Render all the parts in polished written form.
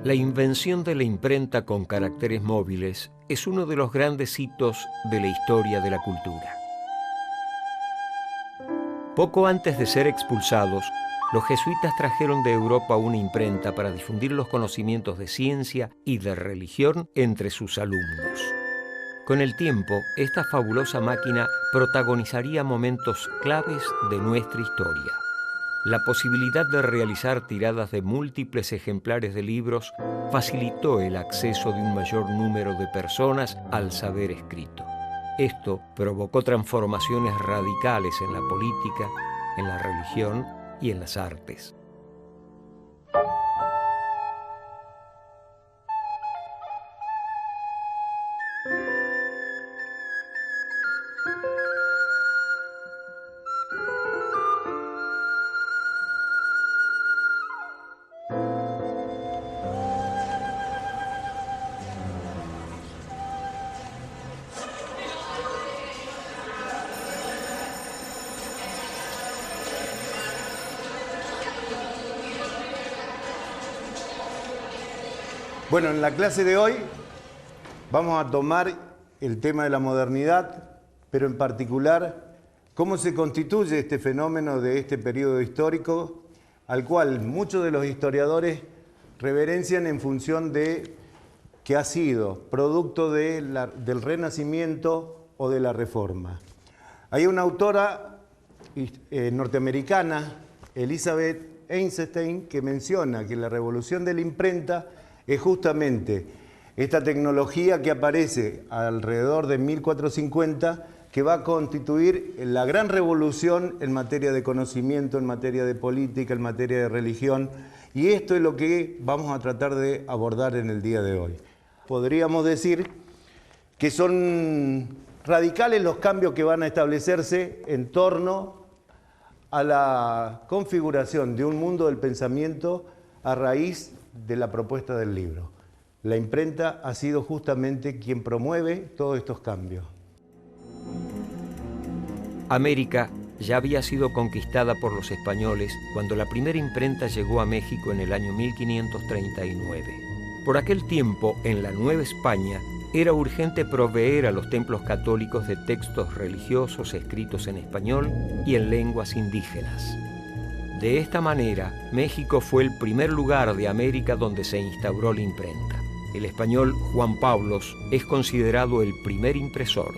La invención de la imprenta con caracteres móviles es uno de los grandes hitos de la historia de la cultura. Poco antes de ser expulsados, los jesuitas trajeron de Europa una imprenta para difundir los conocimientos de ciencia y de religión entre sus alumnos. Con el tiempo, esta fabulosa máquina protagonizaría momentos claves de nuestra historia. La posibilidad de realizar tiradas de múltiples ejemplares de libros facilitó el acceso de un mayor número de personas al saber escrito. Esto provocó transformaciones radicales en la política, en la religión y en las artes. Bueno, en la clase de hoy vamos a tomar el tema de la modernidad, pero en particular cómo se constituye este fenómeno de este periodo histórico, al cual muchos de los historiadores reverencian en función de que ha sido producto del Renacimiento o de la Reforma. Hay una autora norteamericana, Elizabeth Einstein, que menciona que la revolución de la imprenta es justamente esta tecnología que aparece alrededor de 1450, que va a constituir la gran revolución en materia de conocimiento, en materia de política, en materia de religión, y esto es lo que vamos a tratar de abordar en el día de hoy. Podríamos decir que son radicales los cambios que van a establecerse en torno a la configuración de un mundo del pensamiento a raíz de la propuesta del libro. La imprenta ha sido justamente quien promueve todos estos cambios. América ya había sido conquistada por los españoles cuando la primera imprenta llegó a México en el año 1539. Por aquel tiempo, en la Nueva España, era urgente proveer a los templos católicos de textos religiosos escritos en español y en lenguas indígenas. De esta manera, México fue el primer lugar de América donde se instauró la imprenta. El español Juan Pablos es considerado el primer impresor.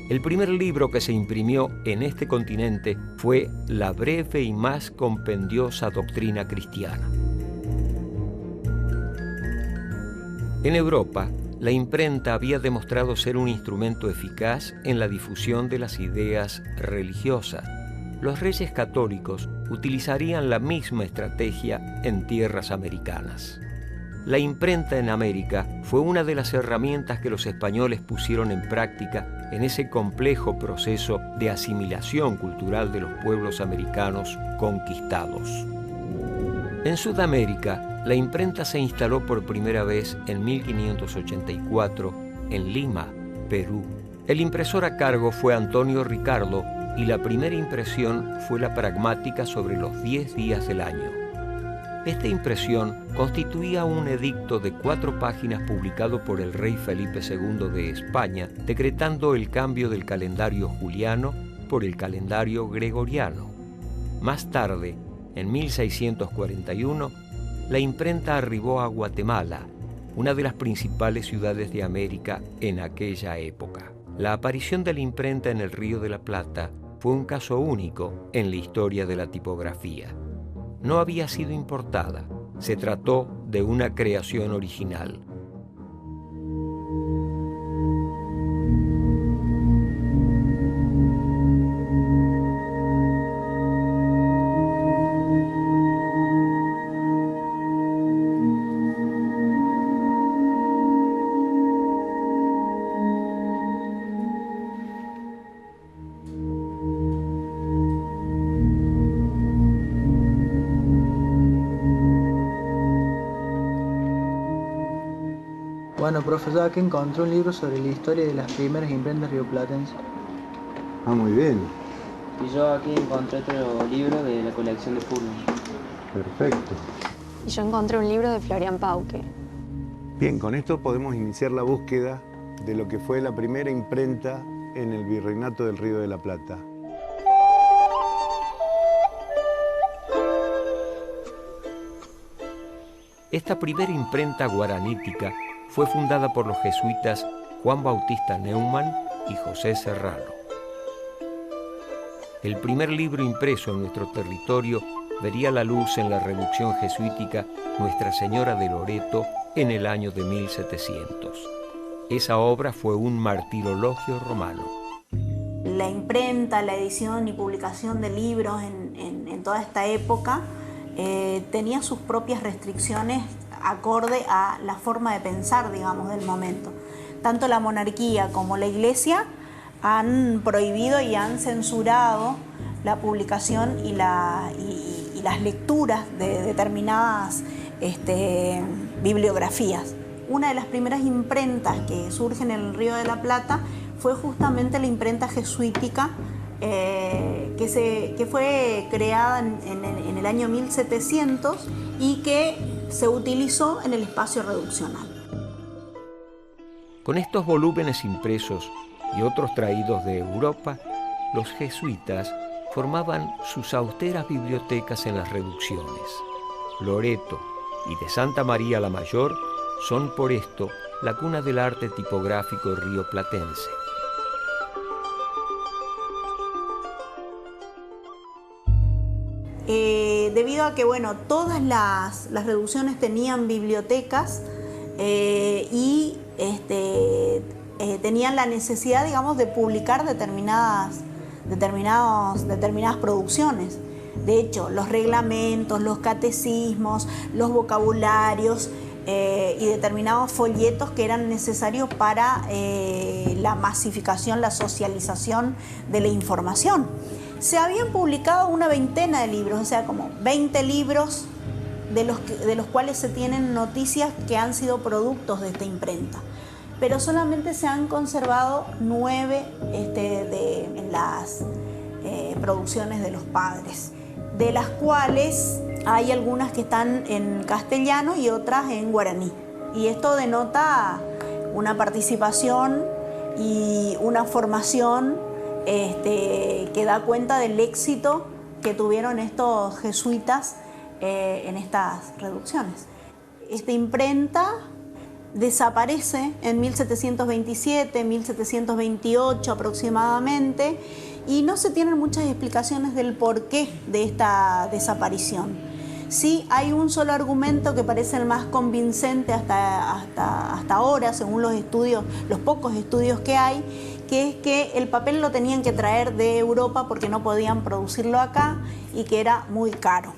El primer libro que se imprimió en este continente fue La breve y más compendiosa doctrina cristiana. En Europa, la imprenta había demostrado ser un instrumento eficaz en la difusión de las ideas religiosas. Los reyes católicos utilizarían la misma estrategia en tierras americanas. La imprenta en América fue una de las herramientas que los españoles pusieron en práctica en ese complejo proceso de asimilación cultural de los pueblos americanos conquistados. En Sudamérica, la imprenta se instaló por primera vez en 1584 en Lima, Perú. El impresor a cargo fue Antonio Ricardo, y la primera impresión fue la pragmática sobre los 10 días del año. Esta impresión constituía un edicto de 4 páginas publicado por el rey Felipe II de España, decretando el cambio del calendario juliano por el calendario gregoriano. Más tarde, en 1641, la imprenta arribó a Guatemala, una de las principales ciudades de América en aquella época. La aparición de la imprenta en el Río de la Plata fue un caso único en la historia de la tipografía. No había sido importada, se trató de una creación original. Bueno, profesor, aquí encontré un libro sobre la historia de las primeras imprentas rioplatenses. Ah, muy bien. Y yo aquí encontré otro libro de la colección de Furlan. Perfecto. Y yo encontré un libro de Florian Pauke. Bien, con esto podemos iniciar la búsqueda de lo que fue la primera imprenta en el Virreinato del Río de la Plata. Esta primera imprenta guaranítica fue fundada por los jesuitas Juan Bautista Neumann y José Serrano. El primer libro impreso en nuestro territorio vería la luz en la reducción jesuítica Nuestra Señora de Loreto en el año de 1700. Esa obra fue un martirologio romano. La imprenta, la edición y publicación de libros en toda esta época tenía sus propias restricciones acorde a la forma de pensar, digamos, del momento. Tanto la monarquía como la Iglesia han prohibido y han censurado la publicación y las lecturas de determinadas bibliografías. Una de las primeras imprentas que surgen en el Río de la Plata fue justamente la imprenta jesuítica que fue creada en el año 1700 y que se utilizó en el espacio reduccional. Con estos volúmenes impresos y otros traídos de Europa, los jesuitas formaban sus austeras bibliotecas en las reducciones. Loreto y de Santa María la Mayor son por esto la cuna del arte tipográfico rioplatense. Debido a que, bueno, todas las reducciones tenían bibliotecas y tenían la necesidad, digamos, de publicar determinadas producciones. De hecho, los reglamentos, los catecismos, los vocabularios y determinados folletos que eran necesarios para la masificación, la socialización de la información. Se habían publicado una veintena de libros, o sea, como 20 libros de los cuales se tienen noticias que han sido productos de esta imprenta. Pero solamente se han conservado 9 en las producciones de los padres, de las cuales hay algunas que están en castellano y otras en guaraní. Y esto denota una participación y una formación que da cuenta del éxito que tuvieron estos jesuitas en estas reducciones. Esta imprenta desaparece en 1727, 1728 aproximadamente, y no se tienen muchas explicaciones del porqué de esta desaparición. Sí hay un solo argumento que parece el más convincente hasta ahora, según los pocos estudios que hay, que es que el papel lo tenían que traer de Europa porque no podían producirlo acá y que era muy caro.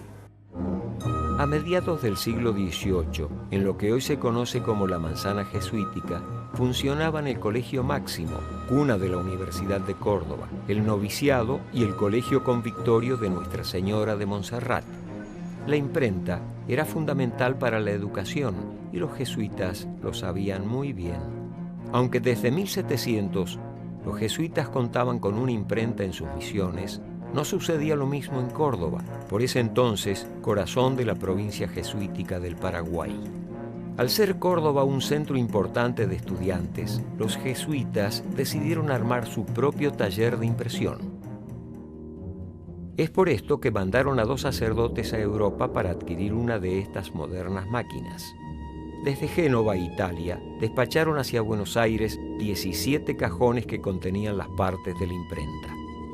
A mediados del siglo XVIII, en lo que hoy se conoce como la Manzana Jesuítica, funcionaban el Colegio Máximo, cuna de la Universidad de Córdoba, el noviciado y el Colegio Convictorio de Nuestra Señora de Montserrat. La imprenta era fundamental para la educación y los jesuitas lo sabían muy bien. Aunque desde 1700 los jesuitas contaban con una imprenta en sus misiones, no sucedía lo mismo en Córdoba, por ese entonces corazón de la provincia jesuítica del Paraguay. Al ser Córdoba un centro importante de estudiantes, los jesuitas decidieron armar su propio taller de impresión. Es por esto que mandaron a 2 sacerdotes a Europa para adquirir una de estas modernas máquinas. Desde Génova, Italia, despacharon hacia Buenos Aires 17 cajones que contenían las partes de la imprenta.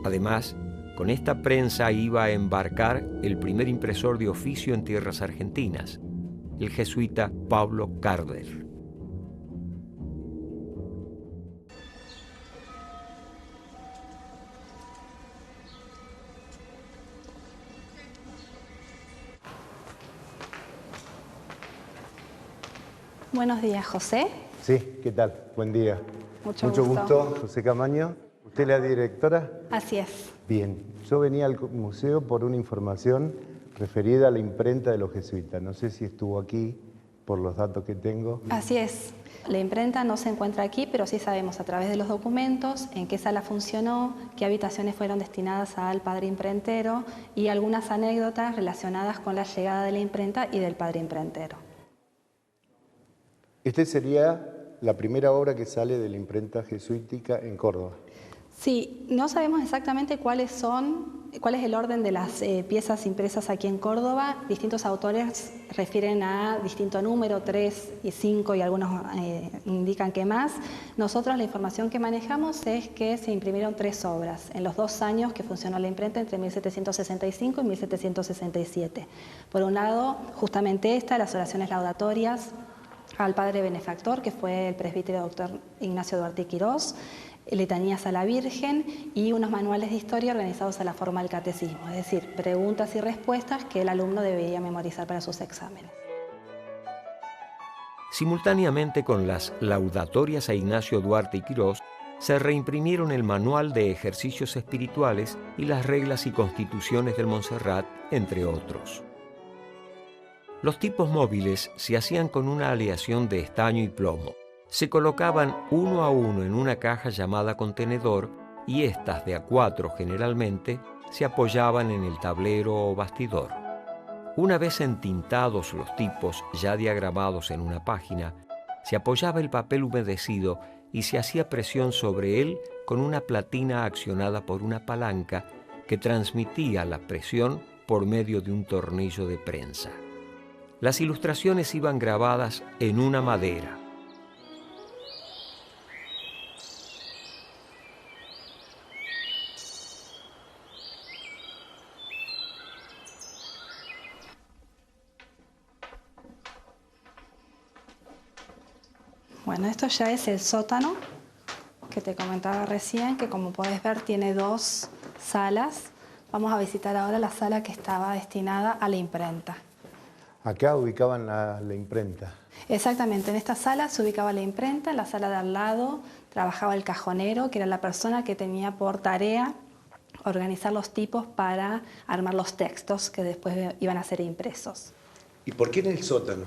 Además, con esta prensa iba a embarcar el primer impresor de oficio en tierras argentinas, el jesuita Pablo Carder. Buenos días, José. Sí, ¿qué tal? Buen día. Mucho gusto, José Camaño. ¿Usted es la directora? Así es. Bien, yo venía al museo por una información referida a la imprenta de los jesuitas. No sé si estuvo aquí por los datos que tengo. Así es. La imprenta no se encuentra aquí, pero sí sabemos a través de los documentos en qué sala funcionó, qué habitaciones fueron destinadas al padre imprentero y algunas anécdotas relacionadas con la llegada de la imprenta y del padre imprentero. Esta sería la primera obra que sale de la imprenta jesuítica en Córdoba. Sí, no sabemos exactamente cuál es el orden de las piezas impresas aquí en Córdoba. Distintos autores refieren a distinto número, 3 y 5, y algunos indican que más. Nosotros la información que manejamos es que se imprimieron 3 obras en los 2 años que funcionó la imprenta, entre 1765 y 1767. Por un lado, justamente las oraciones laudatorias al Padre Benefactor, que fue el presbítero doctor Ignacio Duarte y Quirós, letanías a la Virgen y unos manuales de historia organizados a la forma del catecismo, es decir, preguntas y respuestas que el alumno debería memorizar para sus exámenes. Simultáneamente con las laudatorias a Ignacio Duarte y Quirós, se reimprimieron el manual de ejercicios espirituales y las reglas y constituciones del Montserrat, entre otros. Los tipos móviles se hacían con una aleación de estaño y plomo. Se colocaban uno a uno en una caja llamada contenedor y estas, de a 4 generalmente, se apoyaban en el tablero o bastidor. Una vez entintados los tipos ya diagramados en una página, se apoyaba el papel humedecido y se hacía presión sobre él con una platina accionada por una palanca que transmitía la presión por medio de un tornillo de prensa. Las ilustraciones iban grabadas en una madera. Bueno, esto ya es el sótano que te comentaba recién, que como podés ver tiene 2 salas. Vamos a visitar ahora la sala que estaba destinada a la imprenta. Acá ubicaban la imprenta. Exactamente, en esta sala se ubicaba la imprenta, en la sala de al lado trabajaba el cajonero, que era la persona que tenía por tarea organizar los tipos para armar los textos que después iban a ser impresos. ¿Y por qué en el sótano?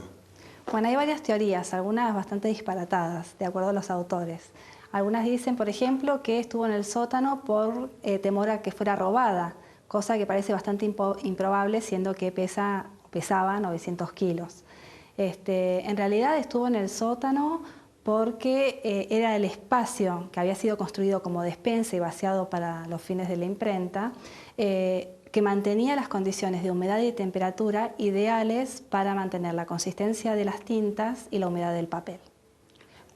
Bueno, hay varias teorías, algunas bastante disparatadas, de acuerdo a los autores. Algunas dicen, por ejemplo, que estuvo en el sótano por temor a que fuera robada, cosa que parece bastante improbable, siendo que pesaba 900 kilos. En realidad estuvo en el sótano porque era el espacio que había sido construido como despensa y vaciado para los fines de la imprenta, que mantenía las condiciones de humedad y temperatura ideales para mantener la consistencia de las tintas y la humedad del papel.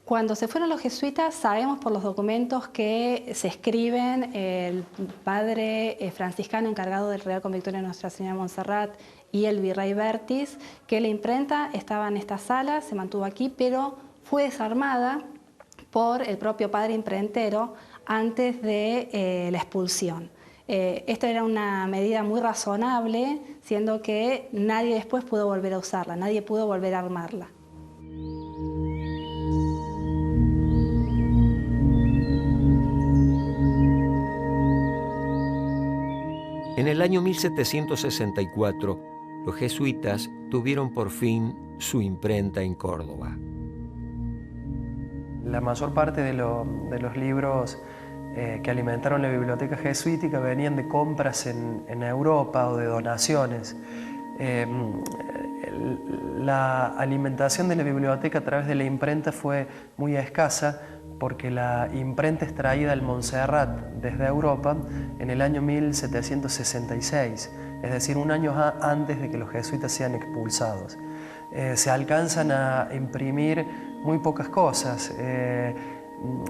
Cuando se fueron los jesuitas, sabemos por los documentos que se escriben el padre franciscano encargado del Real Convictorio de Nuestra Señora de Montserrat y el virrey Bertis, que la imprenta estaba en esta sala, se mantuvo aquí, pero fue desarmada por el propio padre imprentero antes de la expulsión. Esto era una medida muy razonable, siendo que nadie después pudo volver a usarla, nadie pudo volver a armarla. En el año 1764, los jesuitas tuvieron por fin su imprenta en Córdoba. La mayor parte de los libros que alimentaron la biblioteca jesuítica venían de compras en Europa o de donaciones. La alimentación de la biblioteca a través de la imprenta fue muy escasa porque la imprenta es traída al Montserrat desde Europa en el año 1766, es decir, un año antes de que los jesuitas sean expulsados. Se alcanzan a imprimir muy pocas cosas.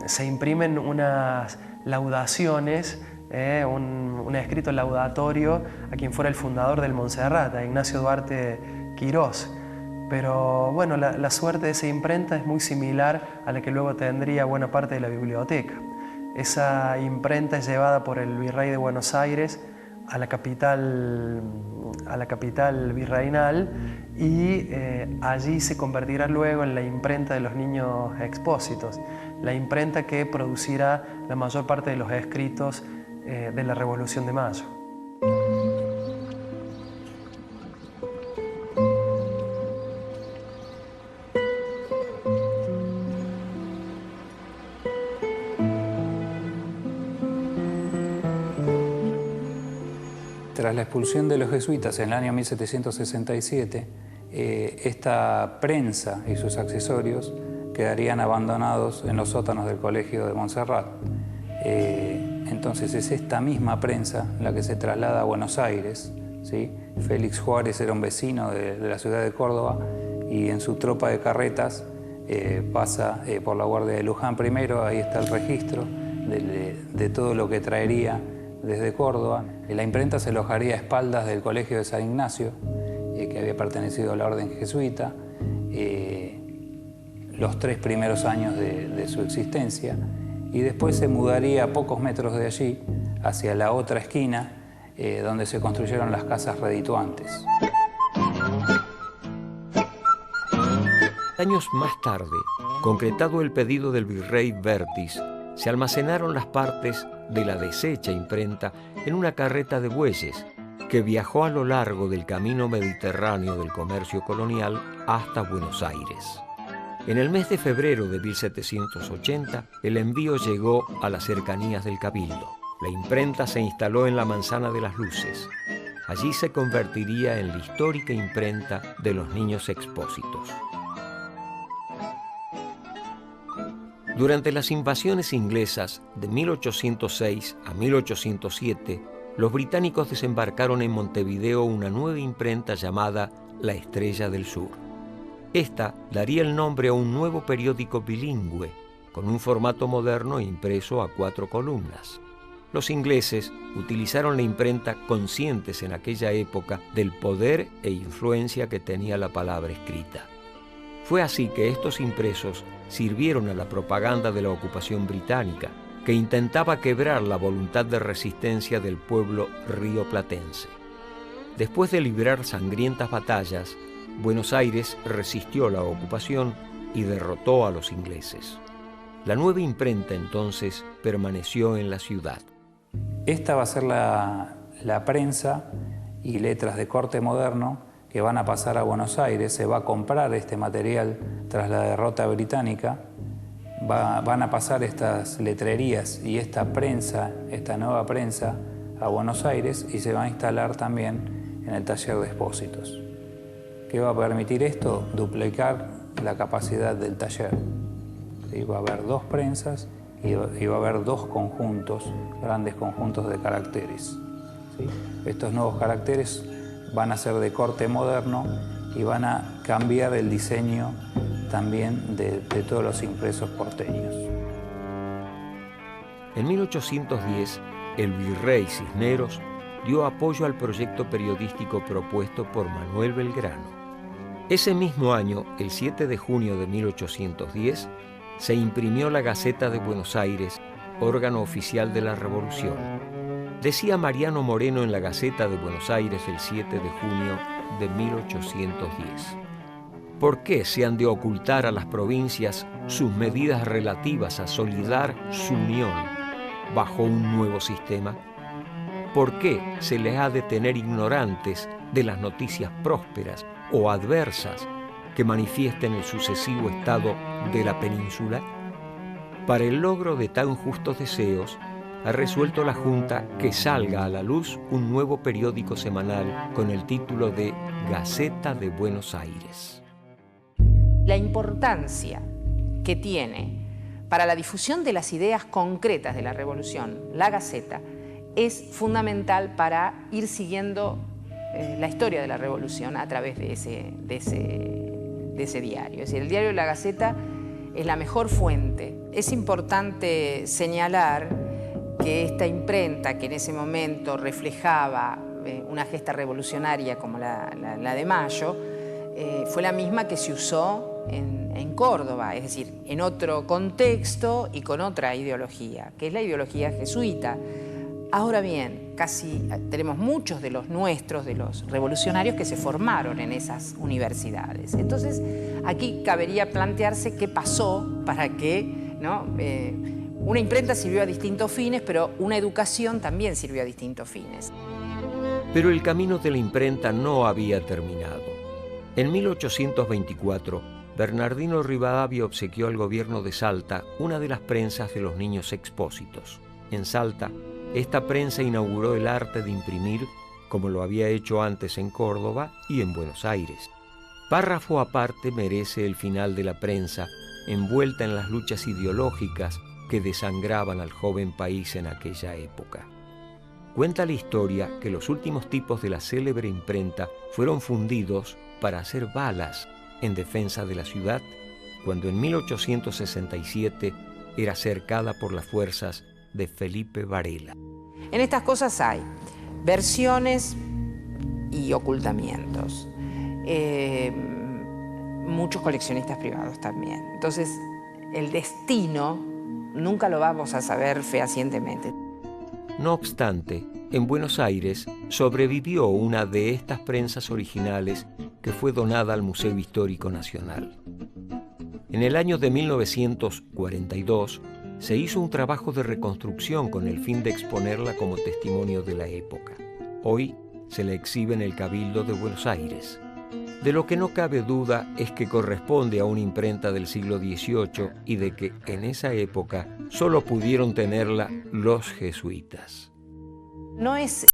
Se imprimen unas laudaciones, un escrito laudatorio a quien fuera el fundador del Montserrat, a Ignacio Duarte Quirós. Pero bueno, la suerte de esa imprenta es muy similar a la que luego tendría buena parte de la biblioteca. Esa imprenta es llevada por el virrey de Buenos Aires a la capital virreinal y allí se convertirá luego en la imprenta de los niños expósitos, la imprenta que producirá la mayor parte de los escritos de la Revolución de Mayo. Tras la expulsión de los jesuitas en el año 1767, esta prensa y sus accesorios quedarían abandonados en los sótanos del Colegio de Montserrat. Entonces es esta misma prensa la que se traslada a Buenos Aires, ¿sí? Félix Juárez era un vecino de la ciudad de Córdoba y en su tropa de carretas pasa por la Guardia de Luján primero, ahí está el registro de todo lo que traería desde Córdoba. La imprenta se alojaría a espaldas del Colegio de San Ignacio, que había pertenecido a la Orden Jesuita, los 3 primeros años de su existencia, y después se mudaría a pocos metros de allí, hacia la otra esquina, donde se construyeron las casas redituantes. Años más tarde, concretado el pedido del virrey Bertis, se almacenaron las partes de la deshecha imprenta en una carreta de bueyes que viajó a lo largo del camino mediterráneo del comercio colonial hasta Buenos Aires. En el mes de febrero de 1780, el envío llegó a las cercanías del Cabildo. La imprenta se instaló en la Manzana de las Luces. Allí se convertiría en la histórica imprenta de los Niños Expósitos. Durante las invasiones inglesas de 1806 a 1807, los británicos desembarcaron en Montevideo una nueva imprenta llamada La Estrella del Sur. Esta daría el nombre a un nuevo periódico bilingüe, con un formato moderno impreso a 4 columnas. Los ingleses utilizaron la imprenta conscientes en aquella época del poder e influencia que tenía la palabra escrita. Fue así que estos impresos sirvieron a la propaganda de la ocupación británica, que intentaba quebrar la voluntad de resistencia del pueblo rioplatense. Después de librar sangrientas batallas, Buenos Aires resistió la ocupación y derrotó a los ingleses. La nueva imprenta entonces permaneció en la ciudad. Esta va a ser la prensa y letras de corte moderno que van a pasar a Buenos Aires. Se va a comprar este material tras la derrota británica. Van a pasar estas letrerías y esta prensa, esta nueva prensa, a Buenos Aires y se va a instalar también en el taller de Expósitos. ¿Qué va a permitir esto? Duplicar la capacidad del taller. ¿Sí? Va a haber 2 prensas y va a haber 2 conjuntos, grandes conjuntos de caracteres. ¿Sí? Estos nuevos caracteres van a ser de corte moderno y van a cambiar el diseño también de todos los impresos porteños. En 1810, el virrey Cisneros dio apoyo al proyecto periodístico propuesto por Manuel Belgrano. Ese mismo año, el 7 de junio de 1810, se imprimió la Gaceta de Buenos Aires, órgano oficial de la Revolución. Decía Mariano Moreno en la Gaceta de Buenos Aires el 7 de junio de 1810. ¿Por qué se han de ocultar a las provincias sus medidas relativas a solidar su unión bajo un nuevo sistema? ¿Por qué se les ha de tener ignorantes de las noticias prósperas o adversas que manifiesten el sucesivo estado de la península? Para el logro de tan justos deseos, ha resuelto la Junta que salga a la luz un nuevo periódico semanal con el título de Gaceta de Buenos Aires. La importancia que tiene para la difusión de las ideas concretas de la Revolución, la Gaceta, es fundamental para ir siguiendo la historia de la Revolución a través de ese diario. Es decir, el diario de la Gaceta es la mejor fuente. Es importante señalar que esta imprenta, que en ese momento reflejaba una gesta revolucionaria como la de Mayo, fue la misma que se usó en Córdoba, es decir, en otro contexto y con otra ideología, que es la ideología jesuita. Ahora bien, tenemos muchos de los nuestros, de los revolucionarios, que se formaron en esas universidades. Entonces, aquí cabería plantearse qué pasó para que, ¿no? Una imprenta sirvió a distintos fines, pero una educación también sirvió a distintos fines. Pero el camino de la imprenta no había terminado. En 1824, Bernardino Rivadavia obsequió al gobierno de Salta una de las prensas de los Niños Expósitos. En Salta, esta prensa inauguró el arte de imprimir como lo había hecho antes en Córdoba y en Buenos Aires. Párrafo aparte merece el final de la prensa, envuelta en las luchas ideológicas que desangraban al joven país en aquella época. Cuenta la historia que los últimos tipos de la célebre imprenta fueron fundidos para hacer balas en defensa de la ciudad, cuando en 1867 era cercada por las fuerzas de Felipe Varela. En estas cosas hay versiones y ocultamientos. Muchos coleccionistas privados también. Entonces, el destino nunca lo vamos a saber fehacientemente. No obstante, en Buenos Aires sobrevivió una de estas prensas originales que fue donada al Museo Histórico Nacional. En el año de 1942 se hizo un trabajo de reconstrucción con el fin de exponerla como testimonio de la época. Hoy se la exhibe en el Cabildo de Buenos Aires. De lo que no cabe duda es que corresponde a una imprenta del siglo XVIII y de que en esa época solo pudieron tenerla los jesuitas. No es